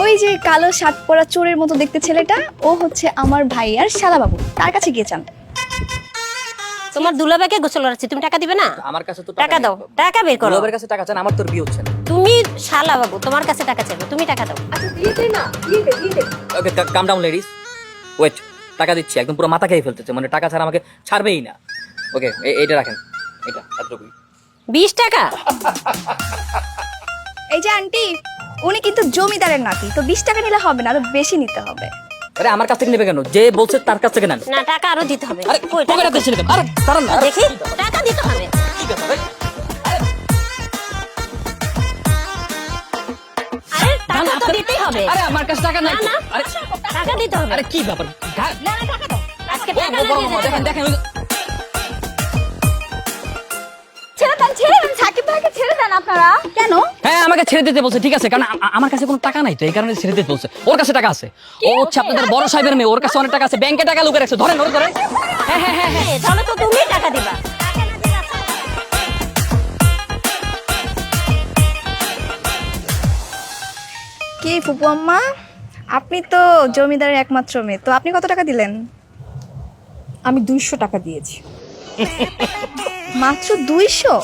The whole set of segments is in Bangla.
ওই যে কালো শার্ট পরা চোরের মতো দেখতে ছেলেটা, ও হচ্ছে আমার ভাই আর শালাবাবু, তার কাছে গিয়ে চান। তোমার দুলাভাইকে গোসল করাচ্ছি, তুমি টাকা দিবে না? আমার কাছে তো টাকা দাও, টাকা বের করো। দুলাভাইয়ের কাছে টাকা চান, আমার তোর বিয়ে হচ্ছে না। তুমি শালা বাবু, তোমার কাছে টাকা চাইবো, তুমি টাকা দাও। আচ্ছা দিয়ে দে না, দিয়ে দে। ওকে কাম ডাউন লেডিস, ওয়েট, টাকা দিচ্ছি। একদম পুরো মাথা খেয়ে ফেলতেছে, মানে টাকা ছাড়া আমাকে ছাড়বেই না। ওকে এইটা রাখেন, এটা এতটুকুই। 20 টাকা? এই যে আন্টি, উনি কিন্তু জমিদারের নাতি, তো 20 টাকা নিলে হবে না, আরো বেশি নিতে হবে। আরে আমার কাছ থেকে নেবে কেন? যে বলছে তার কাছ থেকে নেন। না, টাকা আরো দিতে হবে। আরে কই টাকা? পকেটে দিচ্ছেন কেন? আরে দাঁড়ান না, দেখি, টাকা দিতে হবে। কি কথা ভাই? আরে টাকা তো দিতেই হবে। আরে আমার কাছে টাকা নাই। না, না, আরে টাকা দিতে হবে। আরে কি ব্যাপার? না, টাকা দাও। আজকে ও, টাকা ও, বড় লাগিয়ে মামা, দেখেন দেবে। দেখেন ছেড়ে দেন, সাকিব ভাইকে ছেড়ে দেন আপনারা। কেন? হ্যাঁ আমাকে ছেড়ে দিতে বলছে, ঠিক আছে, কারণ আমার কাছে কোনো টাকা নাই, তো এই কারণে ছেড়ে দিতে বলছে। ওর কাছে টাকা আছে, ও হচ্ছে আপনাদের বড় সাহেবের মেয়ে, ওর কাছে অনেক টাকা আছে, ব্যাংকে টাকা লুকিয়ে রাখছে। ধরেন, ধরেন। হ্যাঁ হ্যাঁ হ্যাঁ হ্যাঁ। তাহলে তো তুমি টাকা দিবা। কি ফুপু আম্মা, আপনি তো জমিদারের একমাত্র মেয়ে, তো আপনি কত টাকা দিলেন? আমি 200 টাকা দিয়েছি। মাত্র 200?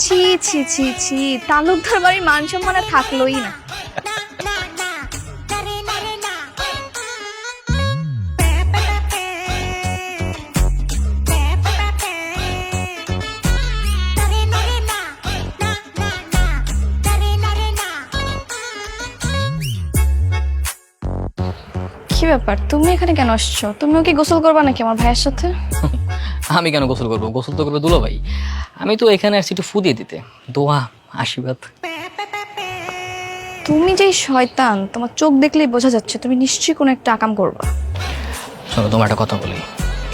ছি ছি ছি ছি, তালুকদার বাড়ির মান সম্মান আর থাকলোই না। কি ব্যাপার, তুমি এখানে কেন আসছো? তুমিও কি গোসল করবা নাকি আমার ভাইয়ের সাথে? আমি কেন গোসল করবো? গোসল তো করবে দুলাভাই। আমি তো এখানে আসছি একটু ফু দিয়ে দিতে, দোয়া আশীর্বাদ। তুমি যেই শয়তান, তোমার চোখ দেখলেই বোঝা যাচ্ছে তুমি নিশ্চয়ই কোনো একটা আকাম করবা। শোনো, তোমার একটা কথা বলি,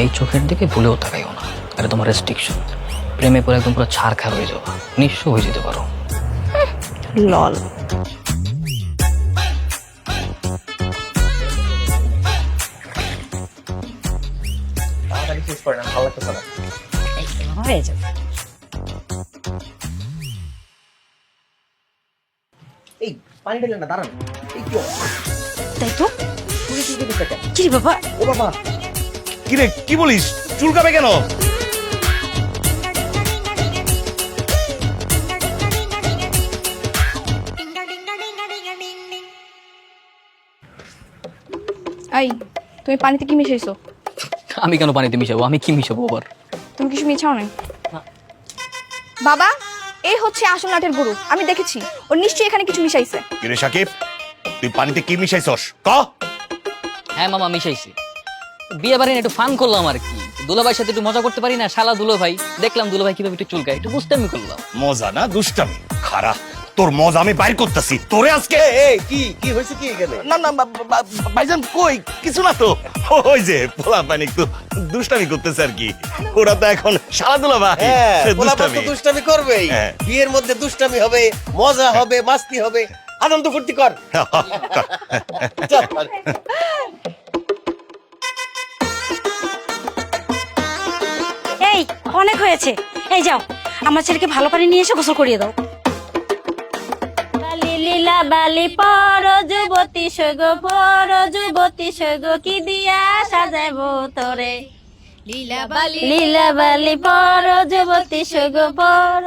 এই চোখের দিকে ভুলেও তাকাইও না। আরে তোমার রেস্ট্রিকশন, প্রেমে পরে একদম পুরো ছাড়খার হয়ে যাওয়া, নিঃস্ব হয়ে যেতে পারো। লল। হয়ে যাবে। এই পানি ঢেলে না, দাঁড়ান। এই কি তাই তো। কি রে বাবা? ও বাবা, কি রে, কি বলিস? চুলকাবে কেন? এই, তুমি পানিতে কি মিশাইছো? আমি কেন পানিতে মিশাবো? আমি কি মিশাবো আবার? তুমি কিছু মিছাও নাই? বাবা, এই হচ্ছে আসল নাটের গরু, আমি দেখেছি, ও নিশ্চয়ই এখানে কিছু মিশাইছে। কি রে সাকিব, তুই পানিতে কি মিশাইছস? ক। হ্যাঁ মামা, মিশাইছি। বিয়ে বাড়ি একটু ফান করলাম আর কি, দুলাভাইয়ের সাথে একটু মজা করতে পারি না? শালা দুলাভাই, দেখলাম দুলাভাই কিভাবে একটু চুলকায়, একটু বুঝতে আমি করলাম। মজা না দুষ্টামি? খারা, তোর মজা আমি বাইর করতেছি তোরে আজকে। কি কি হয়েছে কি এখানে? না না ভাইজান, কই কিছু না তো। ওই যে পোলা পানি একটু দুষ্টামি করতেছে আর কি। ওরা তো এখন সারা দুলা ভাই হ্যাঁ, পোলাপান দুষ্টামি। তো দুষ্টামি করবেই। হ্যাঁ। বিয়ের মধ্যে দুষ্টামি হবে, মজা হবে, মাস্তি হবে, আনন্দ ফুর্তি কর। চল। এই অনেক হয়েছে, এই যাও আমার ছেলেকে ভালো পানি নিয়ে এসে গোসল করিয়ে দাও। বালি লীলা বালি পর যুবতী সৈগ, পর যুবতী সৈগ, কি দিয়া সাজাইবো তোরে। লীলা বালি পর যুবতী সৈগ, পর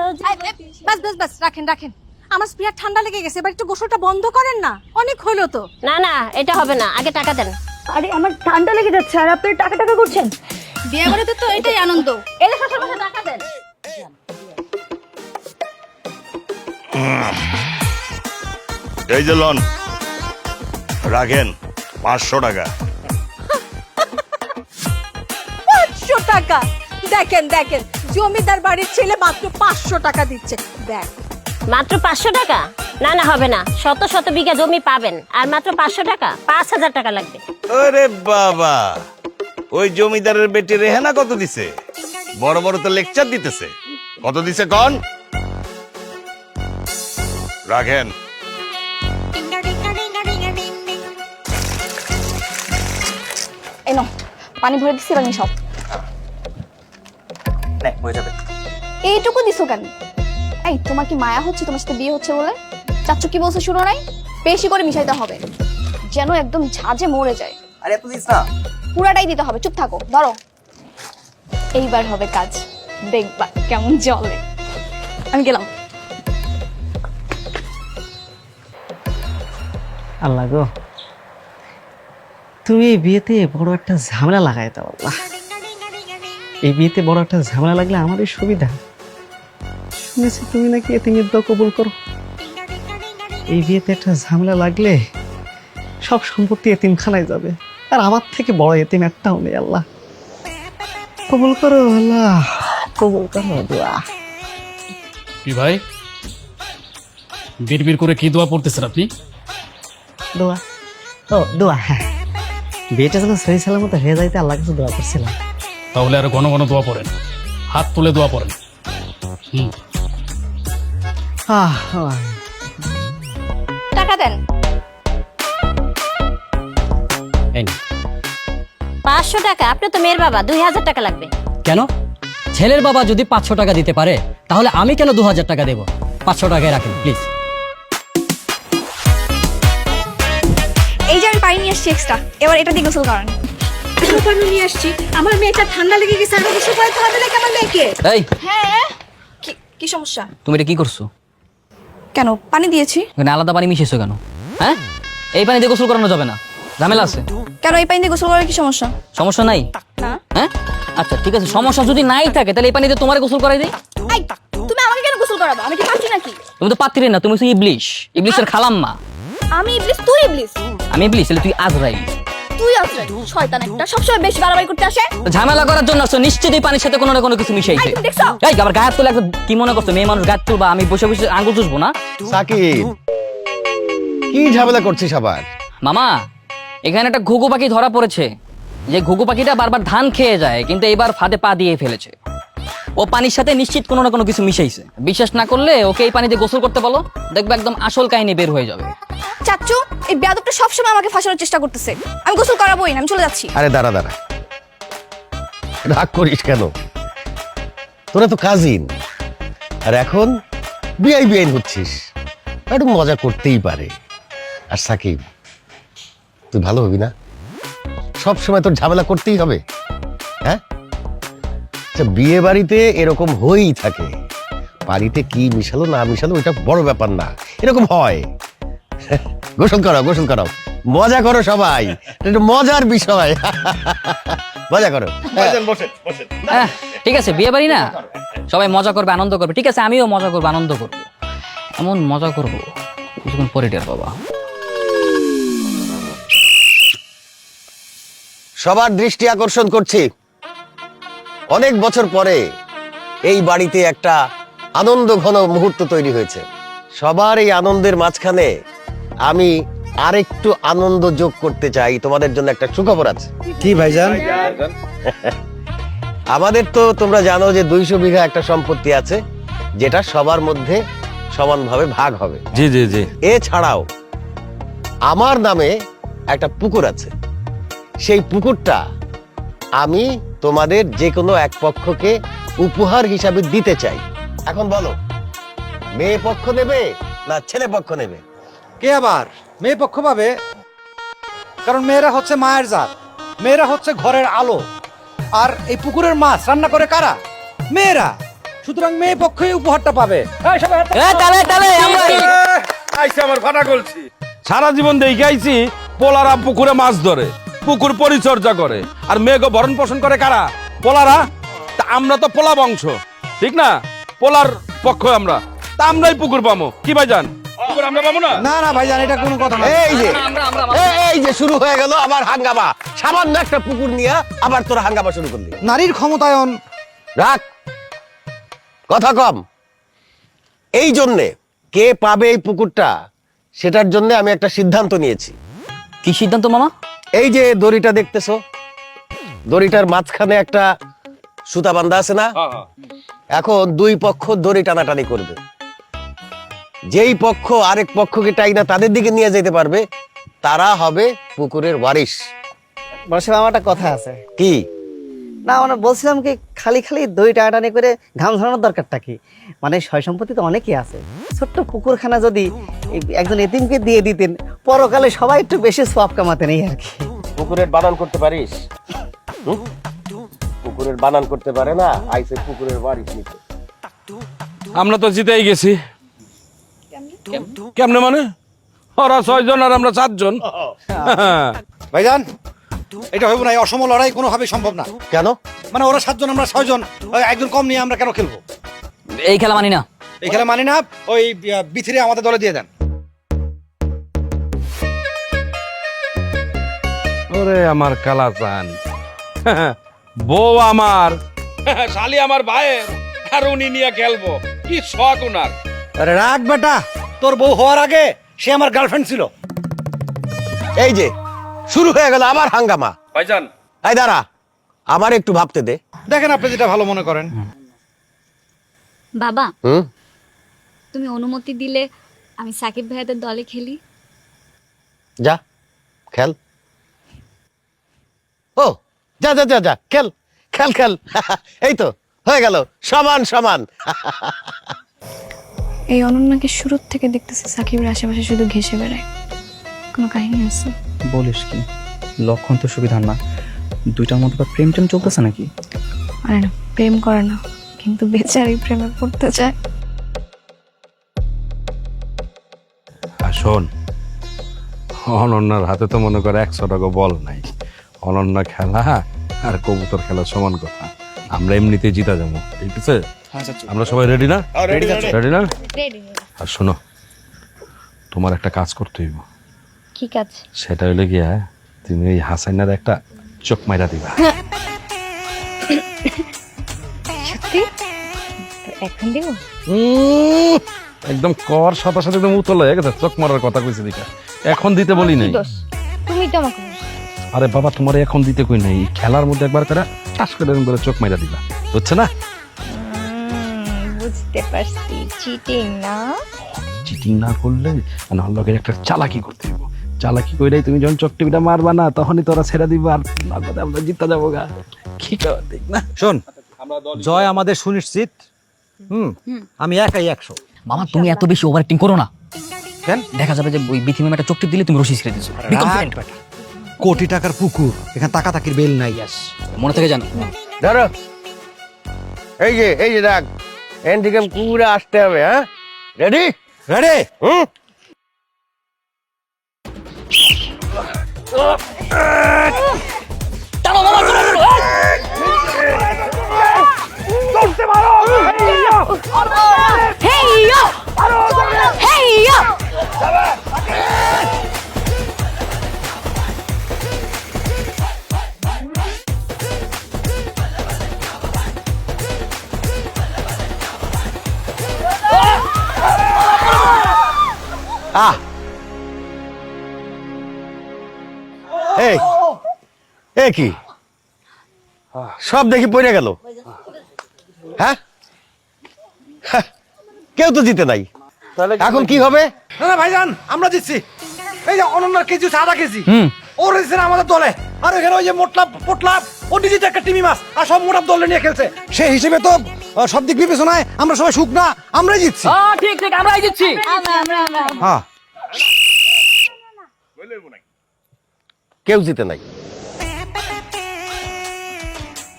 বাস বাস বাস, রাখেন রাখেন। আমার স্পিয়ার ঠান্ডা লেগে গেছে, এবার একটু গোসলটা বন্ধ করেন না, অনেক হলো তো। না না, এটা হবে না, আগে টাকা দেন। আরে আমার ঠান্ডা লেগে যাচ্ছে আর আপনি টাকা টাকা করছেন। বিয়ে বাড়িতে তো এটাই আনন্দ। এলে শ্বশুর মশাই টাকা দেন। এই যে লন, রাখেন 500 টাকা। 500 টাকা? দেখেন দেখেন, জমিদার বাড়ির ছেলে মাত্র 500 টাকা দিচ্ছে। দেখ, মাত্র 500 টাকা? না না, হবে না, শত শত বিঘা জমি পাবেন, আর মাত্র 500 টাকা? 5000 টাকা লাগবে। আরে বাবা, ওই জমিদারের বেটি রেহানা কত দিছে? বড় বড় তো লেকচার দিতেছে। কত দিছে কন? রাখেন। এই নাও, পানি ভরে দিচ্ছি, এবার মিশাও। হয়ে যাবে। এইটুকু দিছো কেন? এই, তোমার কি মায়া হচ্ছে তোমার সাথে বিয়ে হচ্ছে বলে? চাচ্চু কি বলছে শুনো নাই? বেশি করে মিশাইতে হবে, যেন একদম ঝাঁঝে মরে যায়। আরে এত দিস না। পুরাটাই দিতে হবে, চুপ থাকো। ধরো, এইবার হবে কাজ, দেখবা কেমন জলে। আমি গেলাম। আল্লাহ গো, তুমি এই বিয়েতে বড় একটা ঝামেলা লাগাই দাও আল্লাহ। এই বিয়েতে বড় একটা ঝামেলা লাগলে আমারই সুবিধা। শুনেছি তুমি নাকি এতিমের দোয়া কবুল করো। এই বিয়েতে একটা ঝামেলা লাগলে সব সম্পত্তি এতিমখানায় যাবে, আর আমার থেকে বড় এতিম একটাও নেই। আল্লাহ কবুল করো, আল্লাহ কবুল করো দোয়া। কি ভাই, বিড়বিড় করে কি দোয়া পড়তেছেন আপনি? দোয়া, ও দোয়া, হ্যাঁ। বিয়েটা যেন সহি সালামত হয়ে যাইতে আল্লাহ কাছে দোয়া করছিলাম। তাহলে আরো ঘন ঘন দোয়া পড়েন, হাত তুলে দোয়া পড়েন। আহ, আহ। টাকা দেন। এই নে। 500 টাকা? আপনি তো মেয়ের বাবা, 2000 টাকা লাগবে। কেন? ছেলের বাবা যদি 500 টাকা দিতে পারে, তাহলে আমি কেন 2000 টাকা দেবো? 500 টাকায় রাখেন প্লিজ। এই যে আমি পানি নিয়ে আসছি এক্সট্রা, এবার এটা দিয়ে গোসল করান। পানি নিয়ে আসছি, আমার মেয়েটা ঠান্ডা লেগে গেছে, আর কিছু করতে হবে নাকি আমার মেয়েকে? এই, হ্যাঁ, কি সমস্যা? তুমি এটা কি করছো? কেন পানি দিয়েছি? এখানে আলাদা পানি মিশিয়েছো কেন? হ্যাঁ, এই পানি দিয়ে গোসল করানো যাবে না, ঝামেলা আছে। কেন এই পানি দিয়ে গোসল করার কি সমস্যা? সমস্যা নাই? না। হ্যাঁ, আচ্ছা ঠিক আছে, সমস্যা যদি নাই থাকে তাহলে এই পানিতে তোমার গোসল করাই দিই। এই, তুমি আমাকে কেন গোসল করাবো? আমি কি পাচ্ছি নাকি? তুমি তো পাত্রী না, তুমি হচ্ছে ইবলিশ, ইবলিশের খালাম্মা। আমি ইবলিস, তুই ইবলিস। আমি ইবলিশ, তাহলে তুই আজরাইল। তুই আসলে শয়তান একটা, সবসময় বেশি বাড়াবাড়ি করতে আসে। ঝামেলা করার জন্য আসছো, নিশ্চিতই পানির সাথে কোনো না কোনো কিছু মিশাইছে। এই, তুমি দেখছো? এই আবার গায়ে হাত তুলে একদম কি মনে করছো? মেয়ে মানুষ গায়ে তুলবা, আমি বসে বসে আঙ্গুল চুষবো না? সাকিব, কি ঝামেলা করছিস আবার? মামা, এখানে একটা ঘুঘু পাখি ধরা পড়েছে। যে ঘুঘু পাখিটা বারবার ধান খেয়ে যায়, কিন্তু এবার ফাঁদে পা দিয়ে ফেলেছে। ও পানির সাথে নিশ্চিত কোনো না কোনো কিছু মিশাইছে। বিশ্বাস না করলে ওকে এই পানিতে গোসল করতে বলো, দেখবে একদম আসল কাহিনী বের হয়ে যাবে। চাচ্চু, এই বেয়াদবটা সবসময় আমাকে ফাঁসানোর চেষ্টা করতেছে। আমি গোসল করাবোই না, আমি চলে যাচ্ছি। আরে দাঁড়া দাঁড়া, রাগ করিস কেন? তোরা তো কাজিন, আর এখন বিআই বিআইন হচ্ছিস, একটু মজা করতেই পারে। আর সাকিব, তুই ভালো হবি না? সব সময় তোর ঝামেলা করতেই হবে? হ্যাঁ, বিয়ে বাড়িতে এরকম হয়েই থাকে। বাড়িতে কি মিশালো না মিশালো ওইটা বড় ব্যাপার না, এরকম হয়। গোসল করাও, গোসল করাও, মজা করো সবাই, এটা মজার বিষয়। মজা করো। ভাইজান বসেন বসেন। ঠিক আছে, বিয়ে বাড়ি না, সবাই মজা করবে, আনন্দ করবে। ঠিক আছে, আমিও মজা করবো, আনন্দ করবো, এমন মজা করবো কিছুক্ষণ পরে টের বাবা। সবার দৃষ্টি আকর্ষণ করছি, অনেক বছর পরে এই বাড়িতে একটা আনন্দ ঘন মুহূর্ত তৈরি হয়েছে। সবার এই আনন্দের মাঝখানে আমি আরেকটু আনন্দ যোগ করতে চাই। তোমাদের জন্য একটা সুখবর আছে। কি ভাইজান? আমাদের তো তোমরা জানো যে 200 বিঘা একটা সম্পত্তি আছে, যেটা সবার মধ্যে সমানভাবে ভাগ হবে। জি জি জি। এছাড়াও আমার নামে একটা পুকুর আছে, সেই পুকুরটা আমি তোমাদের যে কোনো এক পক্ষকে উপহার হিসাবে দিতে চাই। এখন বলো, মেয়ে পক্ষ নেবে না ছেলে পক্ষ নেবে? কে আবার মেয়ে পক্ষ পাবে? কারণ মেয়েরা হচ্ছে মায়ের জাত, মেয়েরা হচ্ছে ঘরের আলো, আর এই পুকুরের মাছ রান্না করে কারা? মেয়েরা। সুতরাং মেয়ে পক্ষই উপহারটা পাবে। আমার ফাটা গলছি, সারা জীবন দেখে আইছি পোলারা পুকুরে মাছ ধরে, পুকুর পরিচর্যা করে, আর মেয়েকে ভরণ পোষণ করে কারা? পোলারা। তা আমরা তো পোলা বংশ, ঠিক না? পোলার পক্ষ আমরা, তা আমরাই পুকুর পাবো। কি ভাইজান, পুকুর আমরা পাবো না? না না ভাইজান, এটা কোনো কথা না। এই যে শুরু হয়ে গেল আবার হাঙ্গামা। সামান্য একটা পুকুর নিয়ে আবার তোরা হাঙ্গামা শুরু করলি। নারীর ক্ষমতায়ন। রাখ, কথা কম। এই জন্যে কে পাবে এই পুকুরটা, সেটার জন্য আমি একটা সিদ্ধান্ত নিয়েছি। কি সিদ্ধান্ত মামা? এই যে দড়িটা দেখতেছো, দড়িটার মাঝখানে একটা সুতা বান্ধা আছে না? এখন দুই পক্ষ দড়ি টানাটানি করবে। যেই পক্ষ আরেক পক্ষকে টাইনা তাদের দিকে নিয়ে যেতে পারবে, তারা হবে পুকুরের ওয়ারিশ। বর্ষে আমার একটা কথা আছে। কি? না মানে বলছিলাম কি খালি খালি দই টানাটানি করে ঘাম ঝরানোর দরকারটা কি, মানে সয় সম্পত্তি তো অনেকই আছে, ছোট্ট পুকুরখানা যদি একজন এতিমকে দিয়ে দিতেন পরকালে সবাই একটু বেশি সওয়াব কামাতেন এই আর কি। পুকুরের বানান করতে পারিস? পুকুরের বানান করতে পারে না, আইসে পুকুরের বাড়ি নিতে। আমরা তো জিতেই গেছি। কেমনে মানে? ওরা 6 জন আর আমরা 7 জন। ভাইজান এটা হইব না, এই অসম লড়াই কোনোভাবে সম্ভব না। কেন? মানে ওরা 7 জন আমরা 6 জন, একজন কম নিয়ে আমরা কেন খেলবো? এই খেলা মানি না। এই খেলা মানি না, ওই বিথিরে আমাদের দলে দিয়ে দেন। ওরে আমার কালাচান, বউ আমার, শালি আমার ভাইয়ের, আর উনি নিয়ে খেলবো, কি শখ উনার। আরে রাখ বেটা, তোর বউ হওয়ার আগে সে আমার গার্লফ্রেন্ড ছিল। এই যে শুরু হয়ে গেল আবার হাঙ্গামা। ভাইজান এই দাঁড়া, আমার একটু ভাবতে দে। দেখেন আপনি যেটা ভালো মনে করেন। বাবা, হুম, তুমি অনুমতি দিলে আমি সাকিব ভাইয়াদের দলে খেলি। যা খেল। ও যা যা যা যা খেল খেল খেল। এই তো হয়ে গেল সমান সমান। এই অনন্যাকে শুরুর থেকে দেখতেছি সাকিবের আশেপাশে শুধু ঘেসে বেড়ায়, কোনো কাহিনী আছে? বলিস কি, লক্ষণ তো সুবিধার না, দুইটার মধ্যে প্রেম টেম চলতেছে নাকি? আরে না, প্রেম করে না, কিন্তু বেচারি প্রেমে পড়তে চায়। আর শোন, অনন্যার হাতে তো মনে করে 100 টাকা বল নাই। অনন্যা খেলা আর কবুতর খেলা সমান কথা। আমরা এমনিতেই জিতা যাবো, ঠিক আছে? আমরা সবাই রেডি না? রেডি না? আর শোনো, তোমার একটা কাজ করতে হইব। কি কাজ? সেটা হইলে গিয়া তুমি এই হাসাইনার একটা চোখ মাইরা দিবা। সত্যি? এখন দিব? একদম কর সাথে সাথে একদম উতল হয়ে গেছে, চোখ মারার কথা কইছি দিকা। এখন দিতে বলি নাই। তুমি তো আমাকে বলো। আরে বাবা, তোমার এখন দিতে কই নাই, খেলার মধ্যে একবার করে টাস করে এরকম করে চোখ মাইরা দিবা, বুঝছো না? বুঝতে পারছি, চিটিং না? চিটিং না করলে নল্লকের একটা চালাকি করতে হইব। চালাকি কইরাই তুমি যখন চোখ টিভিটা মারবা না, তখনই তোরা ছেড়ে দিবা, আর নগদে আমরা জিততে যাবো গা। কি কর ঠিক না? শোন, জয় আমাদের সুনিশ্চিত। আমি একাই 100। মামা তুমি এত বেশি ওভার অ্যাক্টিং করো না। কেন? দেখা যাবে যে ওই বিথি ম্যাম একটা চোখ টিপ দিলে তুমি রশি ছেড়ে দিছো। Be confident। কোটি টাকার পুকুর, এখানে তাকাতাকির বেল নাই। মনে থেকে জানো। ধরো এই যে দেখ, এনডিকেম পুরো আসতে হবে। হ্যাঁ, রেডি রেডি? হুম। টানো মামা, টানো, টানো। হেই ইয়ো! হেই ইয়ো! আহ এই কি সব দেখি পড়ে গেল? হ্যাঁ, কেউ তো জিতে নাই, এখন কি হবে? না না ভাইজান, আমরা জিতছি। এই যে অনন্যার কেজি হচ্ছে 1/2 কেজি, ওর এসে আমাদের দলে। আর ওখানে ওই যে মোটলা পোটলা, ও নিজে তো একটা টিমি মাছ, আর সব মোটা দলে নিয়ে খেলছে। সেই হিসেবে তো সব দিক বিবেচনায় আমরা সবাই সুখ না, আমরাই জিতছি। ঠিক ঠিক, আমরাই জিতছি। হ্যাঁ, কেউ জিতে নাই।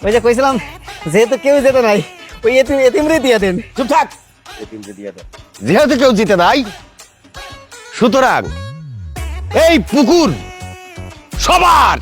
ওই যে কইছিলাম, যেহেতু কেউ যেতে নাই, ওই এতিমরে দিয়ে দেন। চুপ থাক, যেহেতু কেউ জিতে নাই, সুতরাং এই পুকুর সবার।